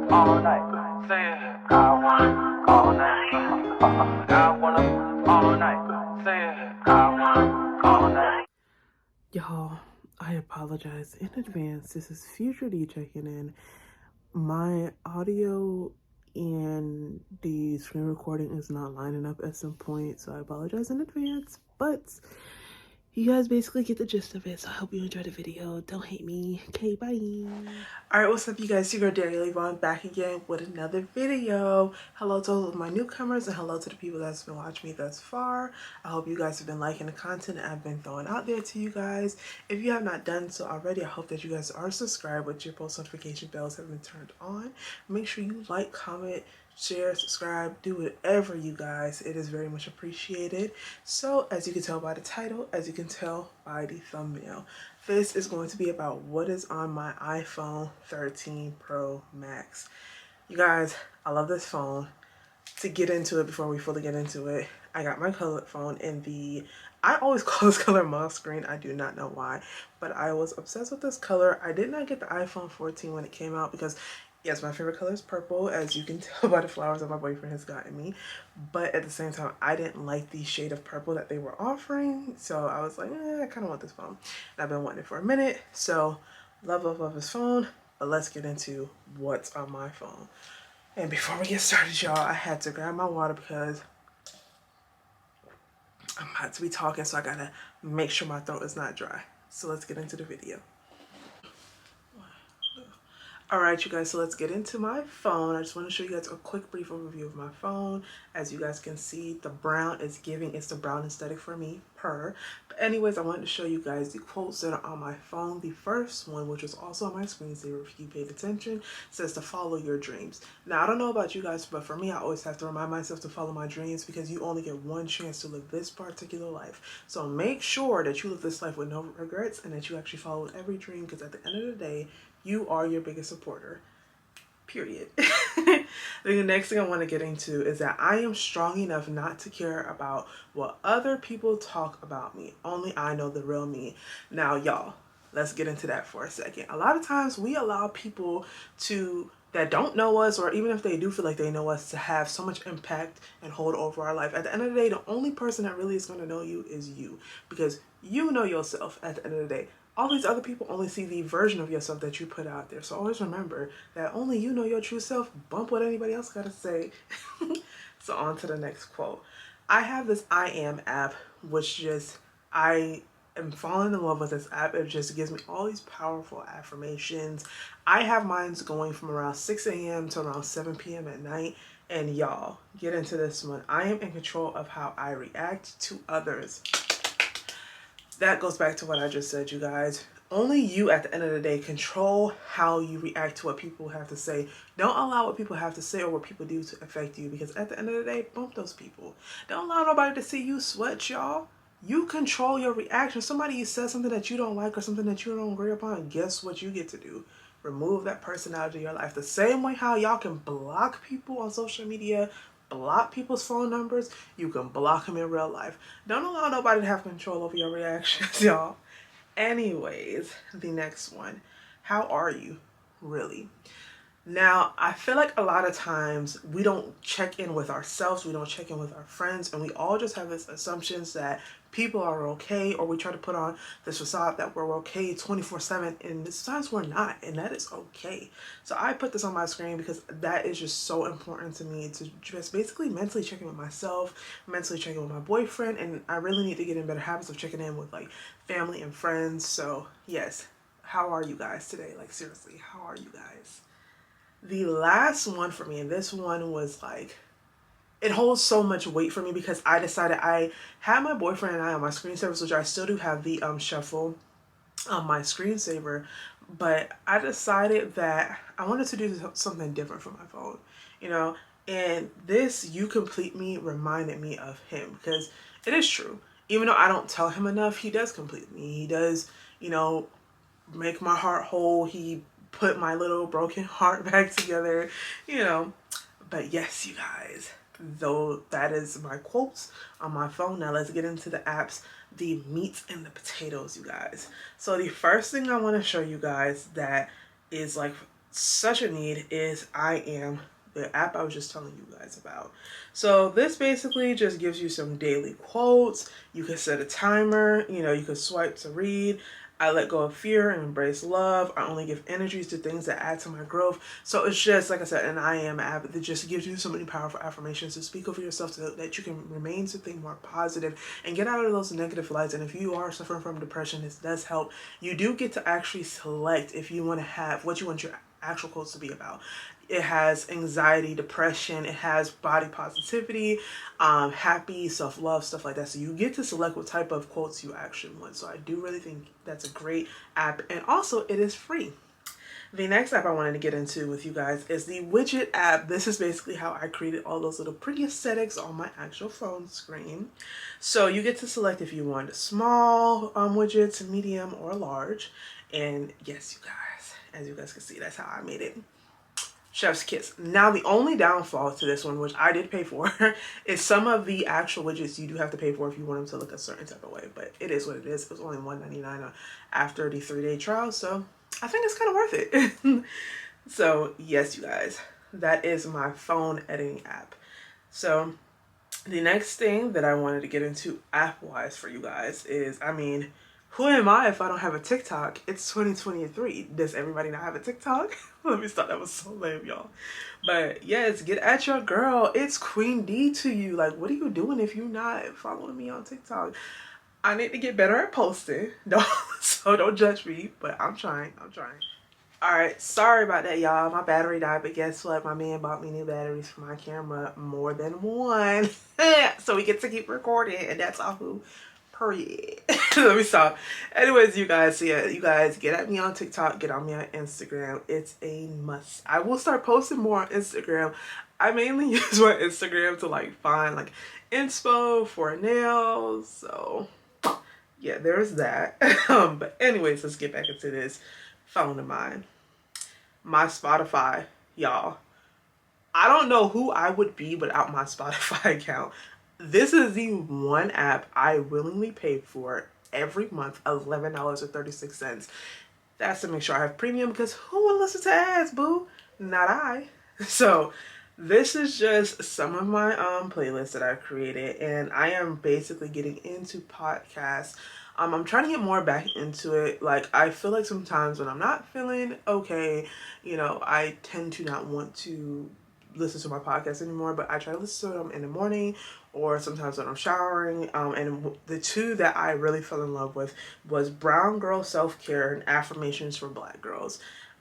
all night. Say it, I wanna all night. I wanna all night. Say it, I wanna all night. Y'all, I apologize in advance. This is Future D checking in. My audio and the screen recording is not lining up at some point, so I apologize in advance. But you guys basically get the gist of it, so I hope you enjoyed the video. Don't hate me. Okay, bye. Alright, what's up, you guys? Your girl DarielleYvonne back again with another video. Hello to all of my newcomers and hello to the people that's been watching me thus far. I hope you guys have been liking the content I've been throwing out there to you guys. If you have not done so already, I hope that you guys are subscribed with your post notification bells have been turned on. Make sure you like, comment, share, subscribe, do whatever, you guys. It is very much appreciated. So as you can tell by the title, as you can tell by the thumbnail, this is going to be about what is on my iPhone 13 Pro Max. You guys, I love this phone. To get into it, before we fully get into it, I got my colored phone in the, I always call this color moss green. I do not know why, but I was obsessed with this color. I did not get the iPhone 14 when it came out because yes, my favorite color is purple, as you can tell by the flowers that my boyfriend has gotten me. But at the same time, I didn't like the shade of purple that they were offering. So I was like, I kind of want this phone. And I've been wanting it for a minute. So love, love, love this phone. But let's get into what's on my phone. And before we get started, y'all, I had to grab my water because I'm about to be talking. So I got to make sure my throat is not dry. So let's get into the video. Alright, you guys, so let's get into my phone. I just want to show you guys a quick brief overview of my phone. As you guys can see, the brown is giving, it's the brown aesthetic for me, But anyways, I wanted to show you guys the quotes that are on my phone. The first one, which is also on my screensaver if you paid attention, says to follow your dreams. Now, I don't know about you guys, but for me, I always have to remind myself to follow my dreams because you only get one chance to live this particular life. So make sure that you live this life with no regrets and that you actually follow every dream, because at the end of the day, you are your biggest supporter, period. The next thing I want to get into is that I am strong enough not to care about what other people talk about me. Only I know the real me. Now, y'all, let's get into that for a second. A lot of times we allow people that don't know us, or even if they do feel like they know us, to have so much impact and hold over our life. At the end of the day, the only person that really is going to know you is you, because you know yourself at the end of the day. All these other people only see the version of yourself that you put out there. So always remember that only you know your true self. Bump what anybody else got to say. So on to the next quote. I have this I Am app, which I am falling in love with this app. It just gives me all these powerful affirmations. I have mine going from around 6 a.m. to around 7 p.m. at night. And y'all, get into this one. I am in control of how I react to others. That goes back to what I just said, you guys. Only you, at the end of the day, control how you react to what people have to say. Don't allow what people have to say or what people do to affect you, because at the end of the day, bump those people. Don't allow nobody to see you sweat, y'all. You control your reaction. Somebody says something that you don't like or something that you don't agree upon, guess what you get to do? Remove that person out of your life. The same way how y'all can block people on social media, block people's phone numbers, you can block them in real life. Don't allow nobody to have control over your reactions, y'all. Anyways, the next one. How are you, really? Now, I feel like a lot of times we don't check in with ourselves, we don't check in with our friends, and we all just have this assumptions that people are okay, or we try to put on this facade that we're okay 24/7, and sometimes we're not, and that is okay. So I put this on my screen because that is just so important to me, to just basically mentally check in with myself, mentally check in with my boyfriend, and I really need to get in better habits of checking in with like family and friends. So yes, how are you guys today? Like seriously, how are you guys? The last one for me, and this one was like, it holds so much weight for me because I decided, I had my boyfriend and I on my screensavers, which I still do have the shuffle on my screensaver, but I decided that I wanted to do something different for my phone, you know, and this "You Complete Me" reminded me of him, because it is true. Even though I don't tell him enough, he does complete me. He does, you know, make my heart whole. He put my little broken heart back together, you know. But yes, you guys, though, that is my quotes on my phone. Now let's get into the apps, the meats and the potatoes, you guys. So the first thing I want to show you guys that is like such a need is I Am, the app I was just telling you guys about. So this basically just gives you some daily quotes. You can set a timer, you know, you can swipe to read. I let go of fear and embrace love. I only give energies to things that add to my growth. So it's just, like I said, an I Am app that just gives you so many powerful affirmations to speak over yourself so that you can remain something more positive and get out of those negative lights. And if you are suffering from depression, this does help. You do get to actually select if you want to have what you want your actual quotes to be about. It has anxiety, depression, it has body positivity, happy, self-love, stuff like that. So you get to select what type of quotes you actually want. So I do really think that's a great app, and also it is free. The next app I wanted to get into with you guys is the widget app. This is basically how I created all those little pretty aesthetics on my actual phone screen. So you get to select if you want small widgets, medium, or large. And yes, you guys, as you guys can see, that's how I made it. Chef's kiss. Now the only downfall to this one, which I did pay for, is some of the actual widgets you do have to pay for if you want them to look a certain type of way. But it is what it is. It was only $1.99 after the 3-day trial, so I think it's kind of worth it. So yes, you guys, that is my phone editing app. So the next thing that I wanted to get into app-wise for you guys is, I mean, who am I if I don't have a TikTok? It's 2023. Does everybody not have a TikTok? Let me stop. That was so lame, y'all. But yes, get at your girl. It's Queen D to you. Like, what are you doing if you're not following me on TikTok? I need to get better at posting. So don't judge me, but I'm trying. Alright, sorry about that, y'all. My battery died, but guess what? My man bought me new batteries for my camera, more than one. So we get to keep recording, and that's all who. Period. Let me stop. Anyways, you guys, so yeah, you guys get at me on TikTok, get on me on Instagram. It's a must. I will start posting more on Instagram. I mainly use my Instagram to like find like inspo for nails. So yeah, there's that. But anyways, let's get back into this phone of mine. My Spotify, y'all. I don't know who I would be without my Spotify account. This is the one app I willingly pay for every month, $11.36. That's to make sure I have premium, because who would listen to ads, boo? Not I. So this is just some of my playlists that I've created, and I am basically getting into podcasts. I'm trying to get more back into it. Like, I feel like sometimes when I'm not feeling okay, you know, I tend to not want to listen to my podcast anymore, but I try to listen to them in the morning or sometimes when I'm showering. And the two that I really fell in love with was Brown Girl Self-Care and Affirmations for Black Girls.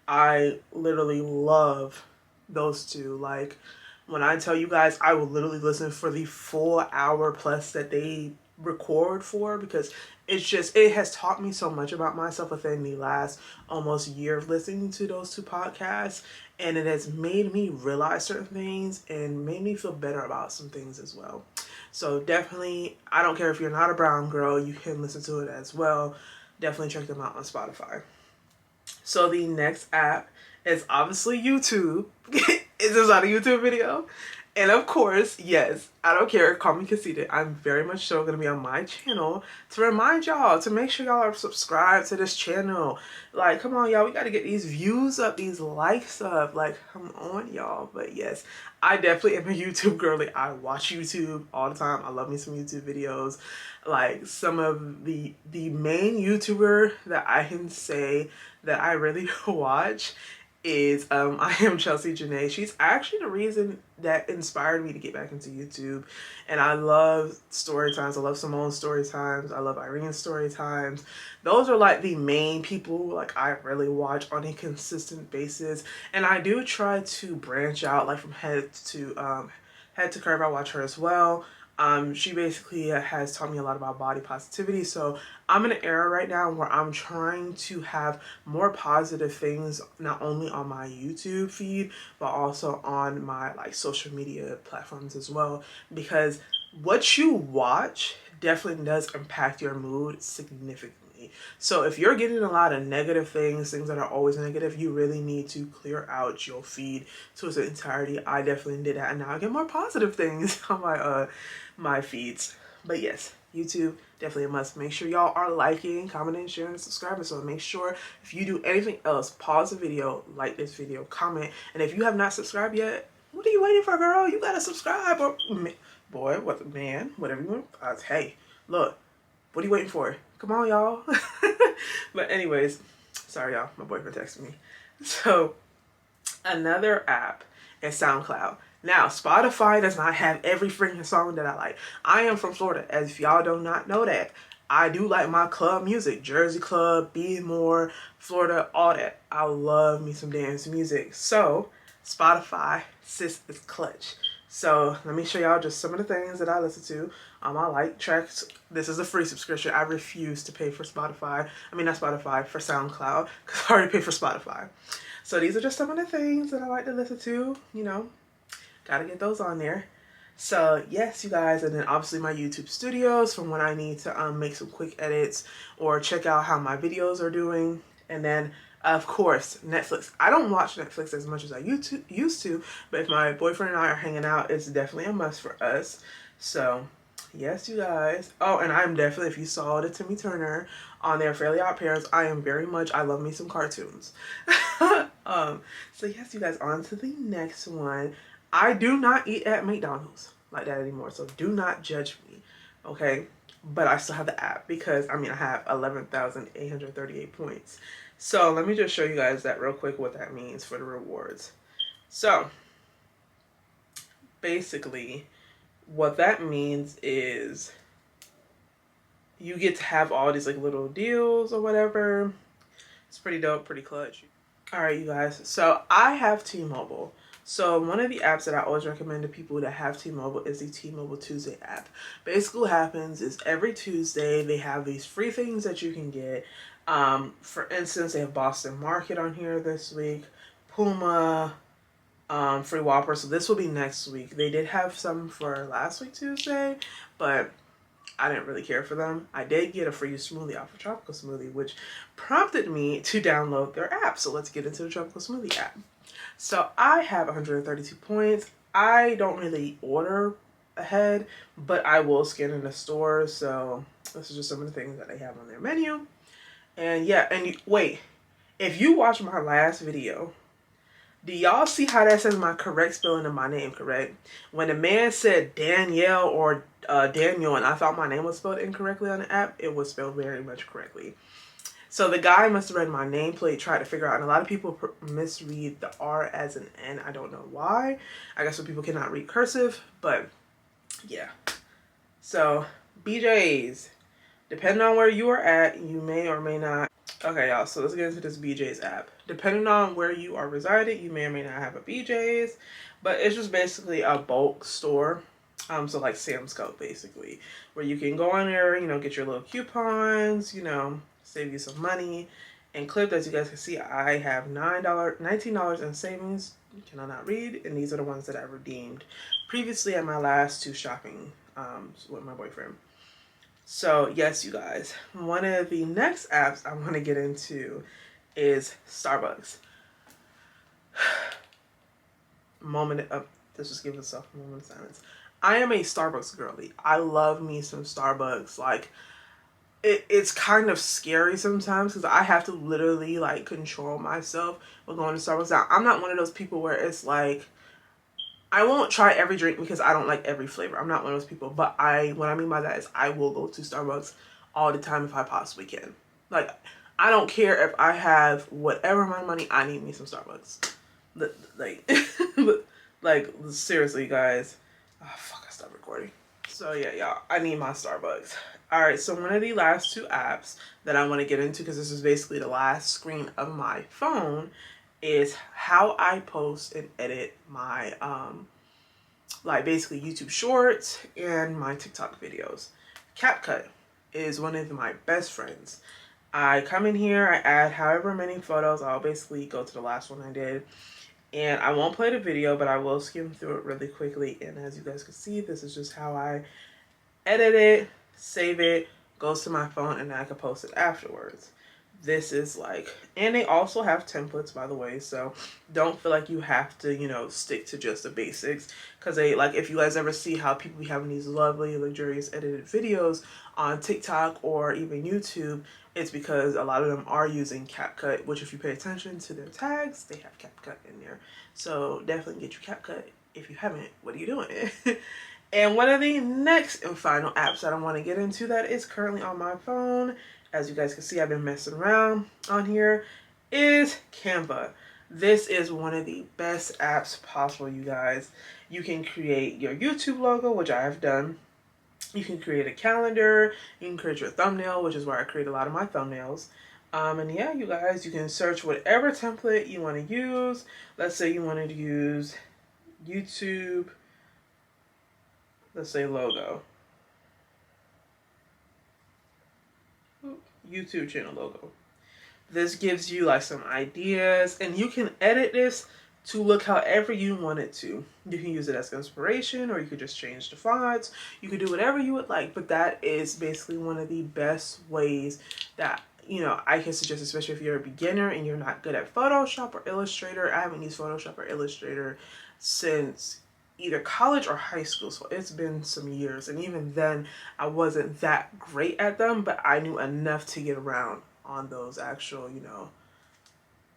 I literally love those two. Like, when I tell you guys, I will literally listen for the full hour plus that they record for, because it has taught me so much about myself within the last almost year of listening to those two podcasts, and it has made me realize certain things and made me feel better about some things as well. So definitely, I don't care if you're not a brown girl, you can listen to it as well. Definitely check them out on Spotify. So the next app is obviously YouTube. Is this not a YouTube video? And of course, yes, I don't care, call me conceited, I'm very much so going to be on my channel to remind y'all to make sure y'all are subscribed to this channel. Like, come on, y'all, we got to get these views up, these likes up. Like, come on, y'all. But yes, I definitely am a YouTube girly. I watch YouTube all the time. I love me some YouTube videos. Like, some of the main YouTuber that I can say that I really watch is I Am Chelsea Janae. She's actually the reason that inspired me to get back into YouTube. And I love story times. I love Simone's story times. I love Irene's story times. Those are like the main people like I really watch on a consistent basis. And I do try to branch out, like from head to curve. I watch her as well. She basically has taught me a lot about body positivity. So I'm in an era right now where I'm trying to have more positive things, not only on my YouTube feed, but also on my like social media platforms as well. Because what you watch definitely does impact your mood significantly. So if you're getting a lot of negative things that are always negative, you really need to clear out your feed to its entirety. I definitely did that, and now I get more positive things on my feeds. But yes, YouTube, definitely a must. Make sure y'all are liking, commenting, sharing, and subscribing. So make sure if you do anything else, pause the video, like this video, comment. And if you have not subscribed yet, what are you waiting for, girl? You gotta subscribe. Or boy, what, man, whatever you want. Hey, look, what are you waiting for? Come on, y'all. But anyways, sorry, y'all. My boyfriend texted me. So another app is SoundCloud. Now, Spotify does not have every freaking song that I like. I am from Florida, as if y'all do not know that. I do like my club music, Jersey Club, Be More, Florida, all that. I love me some dance music. So, Spotify, sis, is clutch. So, let me show y'all just some of the things that I listen to. I like tracks. This is a free subscription. I refuse to pay for Spotify. I mean, not Spotify, for SoundCloud, because I already paid for Spotify. So, these are just some of the things that I like to listen to, you know. Gotta get those on there. So yes, you guys, and then obviously my YouTube studios from when I need to make some quick edits or check out how my videos are doing. And then of course Netflix. I don't watch Netflix as much as I used to, but if my boyfriend and I are hanging out, it's definitely a must for us. So yes, you guys. Oh, and I'm definitely, if you saw the Timmy Turner on their Fairly Odd Parents, I love me some cartoons. So yes, you guys, on to the next one. I do not eat at McDonald's like that anymore, so do not judge me, okay? But I still have the app because, I mean, I have 11,838 points. So let me just show you guys that real quick, what that means for the rewards. So basically, what that means is you get to have all these like little deals or whatever. It's pretty dope, pretty clutch. All right, you guys. So I have T-Mobile. So one of the apps that I always recommend to people that have T-Mobile is the T-Mobile Tuesday app. Basically what happens is every Tuesday they have these free things that you can get. For instance, they have Boston Market on here this week, Puma, free Whopper. So this will be next week. They did have some for last week Tuesday, but I didn't really care for them. I did get a free smoothie off of Tropical Smoothie, which prompted me to download their app. So let's get into the Tropical Smoothie app. So I have 132 points. I don't really order ahead, but I will scan in the store. So this is just some of the things that they have on their menu. And yeah, and wait, if you watch my last video, do y'all see how that says my correct spelling of my name, correct? When the man said Danielle or Daniel and I thought my name was spelled incorrectly on the app, it was spelled very much correctly. So the guy must have read my nameplate, tried to figure out, and a lot of people misread the R as an N. I don't know why. I guess some people cannot read cursive, but yeah. So BJ's, depending on where you are at, you may or may not. Okay, y'all, so let's get into this BJ's app. Depending on where you are resided, you may or may not have a BJ's, but it's just basically a bulk store. So like Sam's Club, basically, where you can go on there, you know, get your little coupons, you know, save you some money. And clipped, as you guys can see, I have $19 in savings. Can I not read? And these are the ones that I redeemed previously at my last two shopping with my boyfriend. So yes, you guys, one of the next apps I want to get into is Starbucks. Let's just give myself a moment of silence. I am a Starbucks girly. I love me some Starbucks. Like, it's kind of scary sometimes because I have to literally like control myself when going to Starbucks. Now, I'm not one of those people where it's like, I won't try every drink because I don't like every flavor. I'm not one of those people. But what I mean by that is I will go to Starbucks all the time if I possibly can. Like, I don't care if I have whatever amount of money, I need me some Starbucks. Like, like seriously, guys. Oh, fuck, I stopped recording. So yeah, y'all, I need my Starbucks. All right, so one of the last two apps that I want to get into, because this is basically the last screen of my phone, is how I post and edit my like basically YouTube shorts and my TikTok videos. CapCut is one of my best friends. I come in here, I add however many photos. I'll basically go to the last one I did, and I won't play the video, but I will skim through it really quickly. And as you guys can see, this is just how I edit it, save it, goes to my phone, and then I can post it afterwards. This is like, and they also have templates, by the way, so don't feel like you have to, you know, stick to just the basics, because they, like, if you guys ever see how people be having these lovely luxurious edited videos on TikTok or even YouTube, it's because a lot of them are using CapCut, which if you pay attention to their tags, they have CapCut in there. So definitely get your CapCut. If you haven't, what are you doing? And one of the next and final apps that I want to get into that is currently on my phone, as you guys can see, I've been messing around on here, is Canva. This is one of the best apps possible, you guys. You can create your YouTube logo, which I have done. You can create a calendar. You can create your thumbnail, which is where I create a lot of my thumbnails. And yeah, you guys, you can search whatever template you want to use. Let's say you wanted to use YouTube, let's say logo. YouTube channel logo. This gives you like some ideas, and you can edit this to look however you want it to. You can use it as inspiration, or you could just change the fonts. You could do whatever you would like, but that is basically one of the best ways that, you know, I can suggest, especially if you're a beginner and you're not good at Photoshop or Illustrator. I haven't used Photoshop or Illustrator since either college or high school, so it's been some years, and even then I wasn't that great at them, but I knew enough to get around on those actual, you know,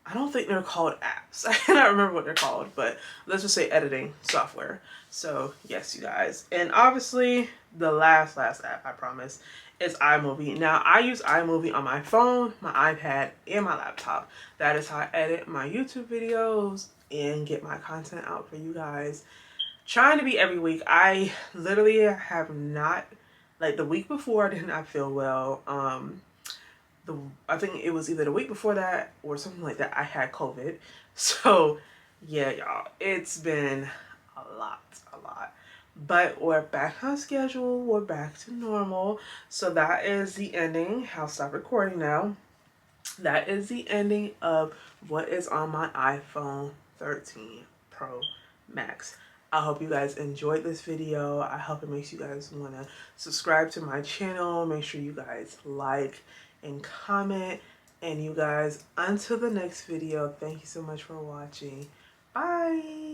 I don't think they're called apps. I cannot remember what they're called, but let's just say editing software. So yes, you guys. And obviously the last app, I promise, is iMovie. Now I use iMovie on my phone, my iPad, and my laptop. That is how I edit my YouTube videos and get my content out for you guys. Trying to be every week. I literally have not, like the week before I did not feel well. I think it was either the week before that or something like that, I had COVID. So yeah, y'all, it's been a lot. But we're back on schedule. We're back to normal. So that is the ending. I'll stop recording now. That is the ending of what is on my iPhone 13 Pro Max. I hope you guys enjoyed this video. I hope it makes you guys want to subscribe to my channel. Make sure you guys like and comment. And you guys, until the next video, thank you so much for watching. Bye.